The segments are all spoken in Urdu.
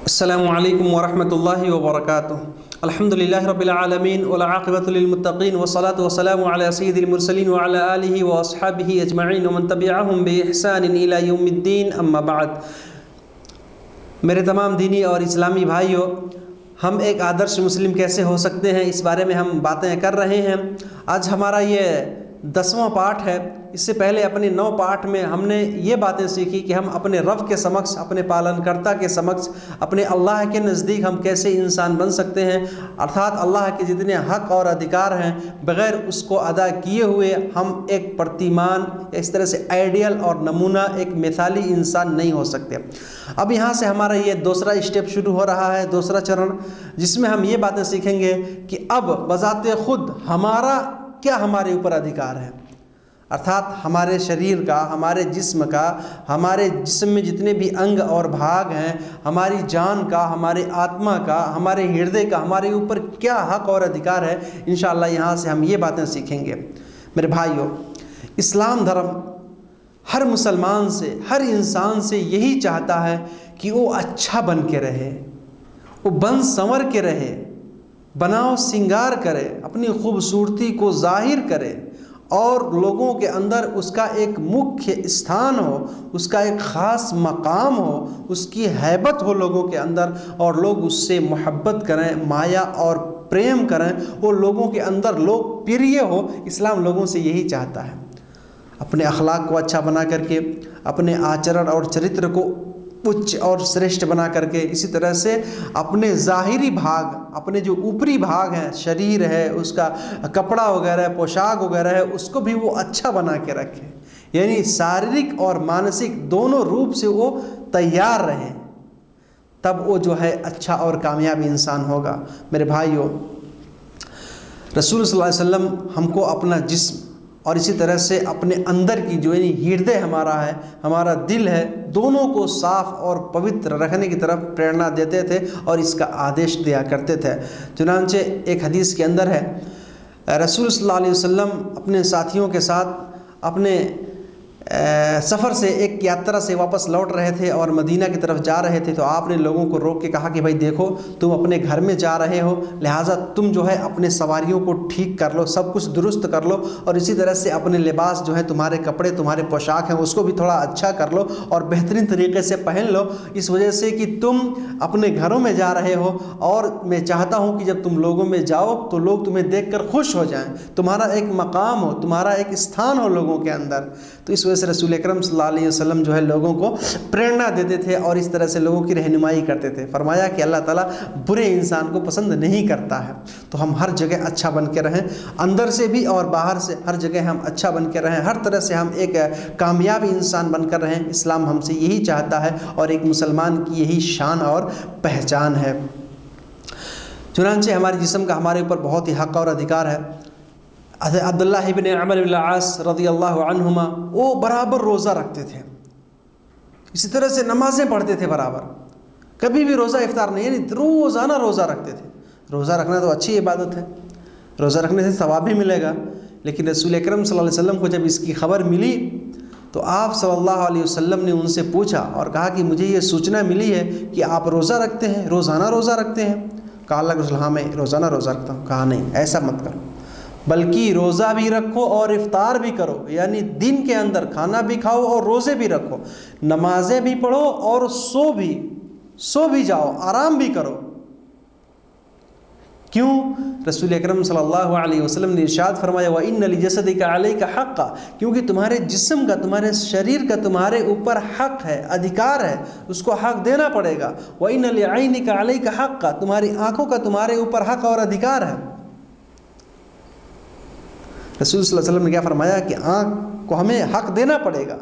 السلام علیکم ورحمۃ اللہ وبرکاتہ۔ الحمد للہ رب العالمین والعاقبۃ للمتقین والصلاۃ والسلام علی سید المرسلین وعلی آلہ واصحابہ اجمعین ومن تبعہم بإحسان الی یوم الدین، اما بعد۔ میرے تمام دینی اور اسلامی بھائیوں، ہم ایک آدرش مسلم کیسے ہو سکتے ہیں، اس بارے میں ہم باتیں کر رہے ہیں۔ آج ہمارا یہ 10واں پارٹ ہے۔ اس سے پہلے اپنے 9 پارٹ میں ہم نے یہ باتیں سیکھی کہ ہم اپنے رب کے سمکش، اپنے پالن کرتا کے سمکش، اپنے اللہ کے نزدیک ہم کیسے انسان بن سکتے ہیں، ارتھات اللہ کے جتنے حق اور ادھیکار ہیں بغیر اس کو ادا کیے ہوئے ہم ایک پرتیمان، اس طرح سے آئیڈیل اور نمونہ، ایک مثالی انسان نہیں ہو سکتے۔ اب یہاں سے ہمارا یہ دوسرا اسٹیپ شروع ہو رہا ہے، دوسرا چرن، جس میں ہم یہ باتیں سیکھیں گے کہ اب بذات خود ہمارا کیا ہمارے اوپر ادھیکار ہے، ارتھات ہمارے شریر کا، ہمارے جسم کا، ہمارے جسم میں جتنے بھی انگ اور بھاگ ہیں، ہماری جان کا، ہمارے آتما کا، ہمارے ہردے کا، ہمارے اوپر کیا حق اور ادھیکار ہے۔ انشاءاللہ یہاں سے ہم یہ باتیں سیکھیں گے۔ میرے بھائیوں، اسلام دھرم ہر مسلمان سے، ہر انسان سے یہی چاہتا ہے کہ وہ اچھا بن کے رہے، وہ بن سنور کے رہے، بناؤ سنگار کرے، اپنی خوبصورتی کو ظاہر کرے اور لوگوں کے اندر اس کا ایک مکھیہ استھان ہو، اس کا ایک خاص مقام ہو، اس کی ہیبت ہو لوگوں کے اندر، اور لوگ اس سے محبت کریں، مایا اور پریم کریں، وہ لوگوں کے اندر لوگ پریہ ہو۔ اسلام لوگوں سے یہی چاہتا ہے، اپنے اخلاق کو اچھا بنا کر کے، اپنے آچرن اور چرتر کو اچ اور شریشٹھ بنا کر کے، اسی طرح سے اپنے ظاہری بھاگ، اپنے جو اوپری بھاگ ہیں، شریر ہے، اس کا کپڑا وغیرہ ہے، پوشاک وغیرہ ہے، اس کو بھی وہ اچھا بنا کے رکھے، یعنی شاریرک اور مانسک دونوں روپ سے وہ تیار رہے، تب وہ جو ہے اچھا اور کامیاب انسان ہوگا۔ میرے بھائیوں، رسول صلی اللہ علیہ وسلم ہم کو اپنا جسم اور اسی طرح سے اپنے اندر کی جو یعنی ہردے ہمارا ہے، ہمارا دل ہے، دونوں کو صاف اور پوتر رکھنے کی طرف پریرنا دیتے تھے اور اس کا آدیش دیا کرتے تھے۔ چنانچہ ایک حدیث کے اندر ہے، رسول صلی اللہ علیہ وسلم اپنے ساتھیوں کے ساتھ اپنے سفر سے، ایک یاترا سے واپس لوٹ رہے تھے اور مدینہ کی طرف جا رہے تھے، تو آپ نے لوگوں کو روک کے کہا کہ بھائی دیکھو، تم اپنے گھر میں جا رہے ہو، لہٰذا تم جو ہے اپنے سواریوں کو ٹھیک کر لو، سب کچھ درست کر لو، اور اسی طرح سے اپنے لباس جو ہے، تمہارے کپڑے، تمہارے پوشاک ہیں، اس کو بھی تھوڑا اچھا کر لو اور بہترین طریقے سے پہن لو، اس وجہ سے کہ تم اپنے گھروں میں جا رہے ہو، اور میں چاہتا ہوں کہ جب تم لوگوں میں جاؤ تو لوگ تمہیں دیکھ کر خوش ہو جائیں، تمہارا ایک مقام ہو، تمہارا ایک استھان ہو لوگوں کے اندر۔ تو اس وجہ سے رسول اکرم صلی اللہ علیہ وسلم جو ہے لوگوں کو پریرنا دیتے تھے اور اس طرح سے لوگوں کی رہنمائی کرتے تھے۔ فرمایا کہ اللہ تعالیٰ برے انسان کو پسند نہیں کرتا ہے، تو ہم ہر جگہ اچھا بن کے رہیں، اندر سے بھی اور باہر سے، ہر جگہ ہم اچھا بن کے رہیں، ہر طرح سے ہم ایک کامیاب انسان بن کر رہیں۔ اسلام ہم سے یہی چاہتا ہے اور ایک مسلمان کی یہی شان اور پہچان ہے۔ چنانچہ ہمارے جسم کا ہمارے اوپر بہت ہی حق اور ادھیکار ہے۔ عبداللہ ابن عمرو بن العاص رضی اللہ عنہما، وہ برابر روزہ رکھتے تھے، اسی طرح سے نمازیں پڑھتے تھے برابر، کبھی بھی روزہ افطار نہیں، یعنی روزانہ روزہ رکھتے تھے۔ روزہ رکھنا تو اچھی عبادت ہے، روزہ رکھنے سے ثواب بھی ملے گا، لیکن رسول اکرم صلی اللہ علیہ وسلم کو جب اس کی خبر ملی تو آپ صلی اللہ علیہ وسلم نے ان سے پوچھا اور کہا کہ مجھے یہ سوچنا ملی ہے کہ آپ روزہ رکھتے ہیں، روزانہ روزہ رکھتے ہیں؟ کہا اللہ کے رسول، ہاں میں روزانہ روزہ رکھتا ہوں۔ کہا نہیں، ایسا مت کرو، بلکہ روزہ بھی رکھو اور افطار بھی کرو، یعنی دن کے اندر کھانا بھی کھاؤ اور روزے بھی رکھو، نمازیں بھی پڑھو اور سو بھی جاؤ، آرام بھی کرو۔ کیوں؟ رسول اکرم صلی اللہ علیہ وسلم نے ارشاد فرمایا وَإِنَّ لِجَسَدِكَ عَلَيْكَ حَقًّا، کیونکہ تمہارے جسم کا، تمہارے شریر کا تمہارے اوپر حق ہے، ادھیکار ہے، اس کو حق دینا پڑے گا۔ وَإِنَّ لِعَيْنِكَ عَلَيْكَ حَقًّا، تمہاری آنکھوں کا تمہارے اوپر حق اور ادھیکار ہے۔ رسول صلی اللہ علیہ وسلم نے کیا فرمایا کہ آنکھ کو ہمیں حق دینا پڑے گا،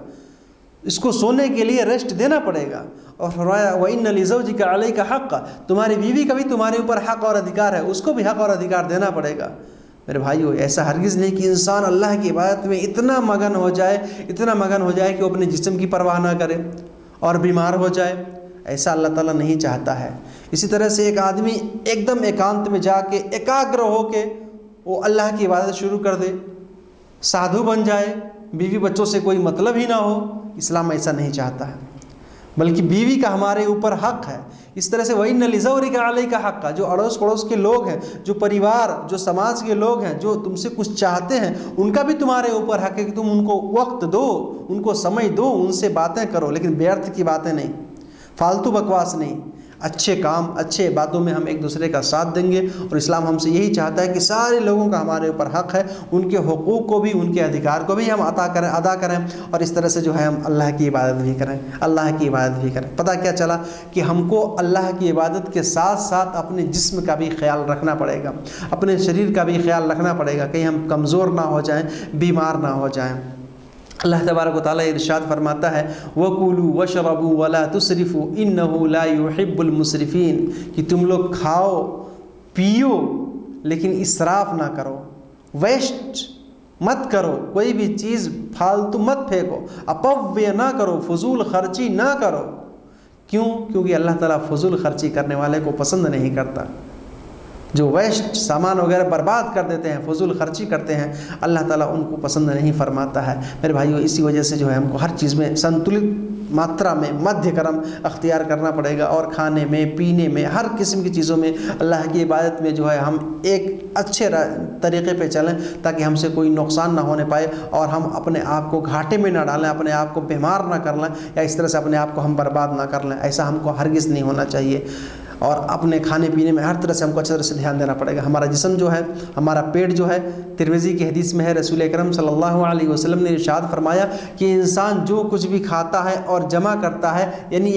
اس کو سونے کے لیے ریسٹ دینا پڑے گا، اور فرمایا وَإِنَّ لِزَوْجِكَ عَلَيْكَ حَقًّا، تمہاری بیوی کا بھی تمہارے اوپر حق اور ادھیکار ہے، اس کو بھی حق اور ادھیکار دینا پڑے گا۔ میرے بھائیو، ایسا ہرگز نہیں کہ انسان اللہ کی عبادت میں اتنا مگن ہو جائے کہ وہ اپنے جسم کی پرواہ نہ کرے اور بیمار ہو جائے، ایسا اللہ تعالیٰ نہیں چاہتا ہے۔ اسی طرح سے ایک آدمی ایک دم ایکانت میں جا کے ایکاگر ہو کے وہ اللہ کی عبادت شروع کر دے، سادھو بن جائے، بیوی بچوں سے کوئی مطلب ہی نہ ہو، اسلام ایسا نہیں چاہتا ہے، بلکہ بیوی کا ہمارے اوپر حق ہے، اس طرح سے وَإِنَّ لِزَوْرِكَ عَلَيْكَ حَقًّا، جو اڑوس پڑوس کے لوگ ہیں، جو پریوار، جو سماج کے لوگ ہیں، جو تم سے کچھ چاہتے ہیں، ان کا بھی تمہارے اوپر حق ہے کہ تم ان کو وقت دو، ان کو سمجھ دو، ان سے باتیں کرو، لیکن بے ارتھ کی باتیں نہیں، فالتو بکواس نہیں، اچھے کام، اچھے باتوں میں ہم ایک دوسرے کا ساتھ دیں گے۔ اور اسلام ہم سے یہی چاہتا ہے کہ سارے لوگوں کا ہمارے اوپر حق ہے، ان کے حقوق کو بھی، ان کے ادھیکار کو بھی ہم ادا کریں، اور اس طرح سے جو ہے ہم اللہ کی عبادت بھی کریں، اللہ کی عبادت بھی کریں۔ پتہ کیا چلا کہ ہم کو اللہ کی عبادت کے ساتھ ساتھ اپنے جسم کا بھی خیال رکھنا پڑے گا، اپنے شریر کا بھی خیال رکھنا پڑے گا، کہیں ہم کمزور نہ ہو جائیں، بیمار نہ ہو جائیں۔ اللہ تبارک و تعالیٰ ارشاد فرماتا ہے وَكُلُوا وَاشْرَبُوا وَلَا تُسْرِفُوا إِنَّهُ لَا يُحِبُّ الْمُسْرِفِينَ، کہ تم لوگ کھاؤ پیو لیکن اسراف نہ کرو، ویسٹ مت کرو، کوئی بھی چیز فالتو مت پھینکو، اپویہ نہ کرو، فضول خرچی نہ کرو۔ کیوں؟ کیونکہ اللہ تعالیٰ فضول خرچی کرنے والے کو پسند نہیں کرتا۔ جو ویسٹ سامان وغیرہ برباد کر دیتے ہیں، فضول خرچی کرتے ہیں، اللہ تعالیٰ ان کو پسند نہیں فرماتا ہے۔ میرے بھائیو، اسی وجہ سے جو ہے ہم کو ہر چیز میں سنتولت ماترا میں مدھیہ کرم اختیار کرنا پڑے گا، اور کھانے میں، پینے میں، ہر قسم کی چیزوں میں اللہ کی عبادت میں جو ہے ہم ایک اچھے طریقے پہ چلیں تاکہ ہم سے کوئی نقصان نہ ہونے پائے، اور ہم اپنے آپ کو گھاٹے میں نہ ڈالیں، اپنے آپ کو بیمار نہ کر لیں، یا اس طرح سے اپنے آپ کو ہم برباد نہ کر لیں۔ ایسا ہم کو ہرگز نہیں ہونا چاہیے، اور اپنے کھانے پینے میں ہر طرح سے ہم کو اچھی طرح سے دھیان دینا پڑے گا۔ ہمارا جسم جو ہے، ہمارا پیٹ جو ہے، ترمذی کی حدیث میں ہے، رسول اکرم صلی اللہ علیہ وسلم نے ارشاد فرمایا کہ انسان جو کچھ بھی کھاتا ہے اور جمع کرتا ہے، یعنی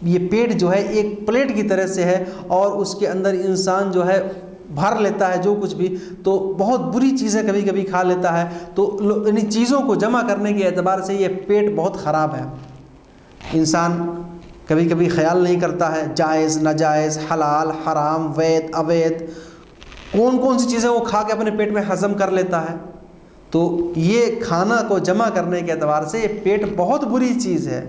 یہ پیٹ جو ہے ایک پلیٹ کی طرح سے ہے، اور اس کے اندر انسان جو ہے بھر لیتا ہے جو کچھ بھی، تو بہت بری چیزیں کبھی کبھی کھا لیتا ہے، تو ان چیزوں کو جمع کرنے کے اعتبار سے یہ پیٹ بہت خراب ہے۔ انسان کبھی کبھی خیال نہیں کرتا ہے جائز ناجائز، حلال حرام، وید اوید، کون کون سی چیزیں وہ کھا کے اپنے پیٹ میں ہضم کر لیتا ہے۔ تو یہ کھانا کو جمع کرنے کے اعتبار سے یہ پیٹ بہت بری چیز ہے،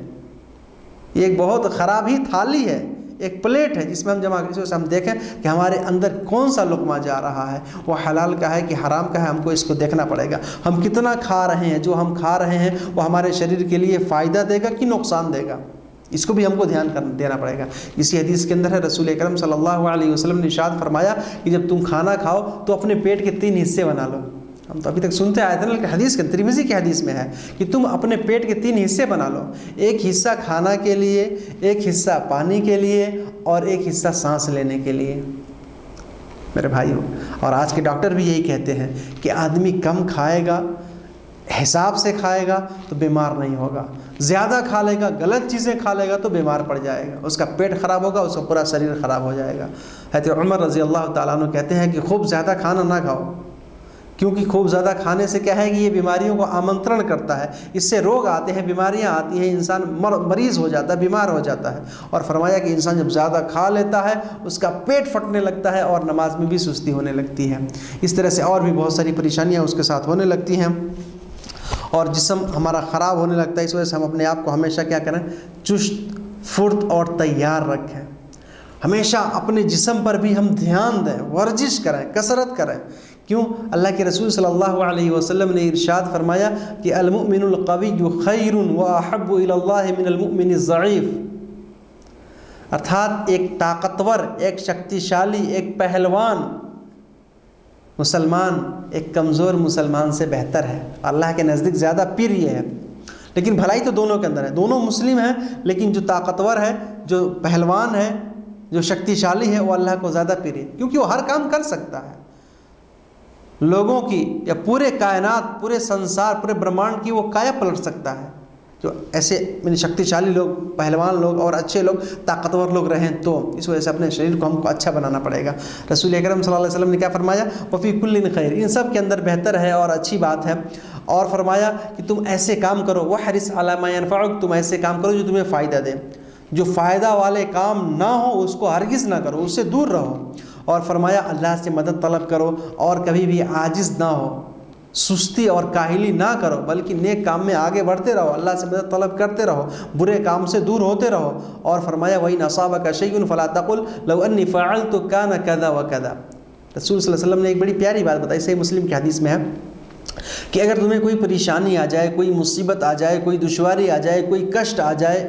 یہ ایک بہت خراب ہی تھالی ہے، ایک پلیٹ ہے جس میں ہم جمع کریں۔ اس وجہ سے ہم دیکھیں کہ ہمارے اندر کون سا لقمہ جا رہا ہے، وہ حلال کا ہے کہ حرام کا ہے، ہم کو اس کو دیکھنا پڑے گا۔ ہم کتنا کھا رہے ہیں، جو ہم کھا رہے ہیں وہ ہمارے شریر کے لیے فائدہ دے گا کہ نقصان دے گا، اس کو بھی ہم کو دھیان دینا پڑے گا۔ اسی حدیث کے اندر ہے، رسول اکرم صلی اللہ علیہ وسلم نے ارشاد فرمایا کہ جب تم کھانا کھاؤ تو اپنے پیٹ کے 3 حصے بنا لو۔ ہم تو ابھی تک سنتے آئے تھے کہ حدیث کے ترمذی کی حدیث میں ہے کہ تم اپنے پیٹ کے 3 حصے بنا لو، ایک حصہ کھانا کے لیے، ایک حصہ پانی کے لیے، اور ایک حصہ سانس لینے کے لیے۔ میرے بھائیو، اور آج کے ڈاکٹر بھی یہی کہتے ہیں کہ آدمی کم کھائے گا، حساب سے کھائے گا تو بیمار نہیں ہوگا، زیادہ کھا لے گا، غلط چیزیں کھا لے گا تو بیمار پڑ جائے گا، اس کا پیٹ خراب ہوگا، اس کا پورا شریر خراب ہو جائے گا۔ حضرت عمر رضی اللہ تعالیٰ عنہ کہتے ہیں کہ خوب زیادہ کھانا نہ کھاؤ، کیونکہ خوب زیادہ کھانے سے کیا ہے کہ یہ بیماریوں کو آمنترن کرتا ہے، اس سے روگ آتے ہیں، بیماریاں آتی ہیں، انسان مریض ہو جاتا ہے، بیمار ہو جاتا ہے۔ اور فرمایا کہ انسان جب زیادہ کھا لیتا ہے اس کا پیٹ پھٹنے لگتا ہے، اور نماز میں بھی سستی ہونے لگتی ہے، اس طرح سے اور بھی بہت ساری پریشانیاں اس کے ساتھ ہونے لگتی ہیں، اور جسم ہمارا خراب ہونے لگتا ہے۔ اس وجہ سے ہم اپنے آپ کو ہمیشہ کیا کریں، چست فرت اور تیار رکھیں، ہمیشہ اپنے جسم پر بھی ہم دھیان دیں، ورزش کریں، کثرت کریں۔ کیوں؟ اللہ کے رسول صلی اللہ علیہ وسلم نے ارشاد فرمایا کہ المؤمن القوی خیر واحب الی اللہ من المؤمن الضعیف، ارتھات ایک طاقتور، ایک شکتیشالی، ایک پہلوان مسلمان ایک کمزور مسلمان سے بہتر ہے، اللہ کے نزدیک زیادہ پیر یہ ہے۔ لیکن بھلائی تو دونوں کے اندر ہے، دونوں مسلم ہیں، لیکن جو طاقتور ہے، جو پہلوان ہے، جو شکتیشالی ہے، وہ اللہ کو زیادہ پیر ہے، کیونکہ وہ ہر کام کر سکتا ہے، لوگوں کی یا پورے کائنات، پورے سنسار، پورے برہمانڈ کی وہ کایا پلٹ سکتا ہے۔ جو ایسے شکتیشالی لوگ، پہلوان لوگ اور اچھے لوگ، طاقتور لوگ رہیں، تو اس وجہ سے اپنے شریر کو ہم کو اچھا بنانا پڑے گا۔ رسول اکرم صلی اللہ علیہ وسلم نے کیا فرمایا، وفی کل خیر، ان سب کے اندر بہتر ہے اور اچھی بات ہے، اور فرمایا کہ تم ایسے کام کرو، وحرص علی ما ینفعک، تم ایسے کام کرو جو تمہیں فائدہ دے، جو فائدہ والے کام نہ ہو اس کو ہرگز نہ کرو، اس سے دور رہو، اور فرمایا اللہ سے مدد طلب کرو، اور کبھی بھی عاجز نہ ہو، سستی اور کاہلی نہ کرو، بلکہ نیک کام میں آگے بڑھتے رہو، اللہ سے مدد طلب کرتے رہو، برے کام سے دور ہوتے رہو، اور فرمایا وَإِنْ أَصَابَكَ شَيْءٌ فَلَا تَقُلْ لَوْ أَنِّي فَعَلْتُ كَانَ كَذَا وَكَذَا۔ رسول صلی اللہ علیہ وسلم نے ایک بڑی پیاری بات بتائی، صحیح مسلم کی حدیث میں ہے کہ اگر تمہیں کوئی پریشانی آ جائے، کوئی مصیبت آ جائے، کوئی دشواری آ جائے، کوئی کشٹ آ جائے،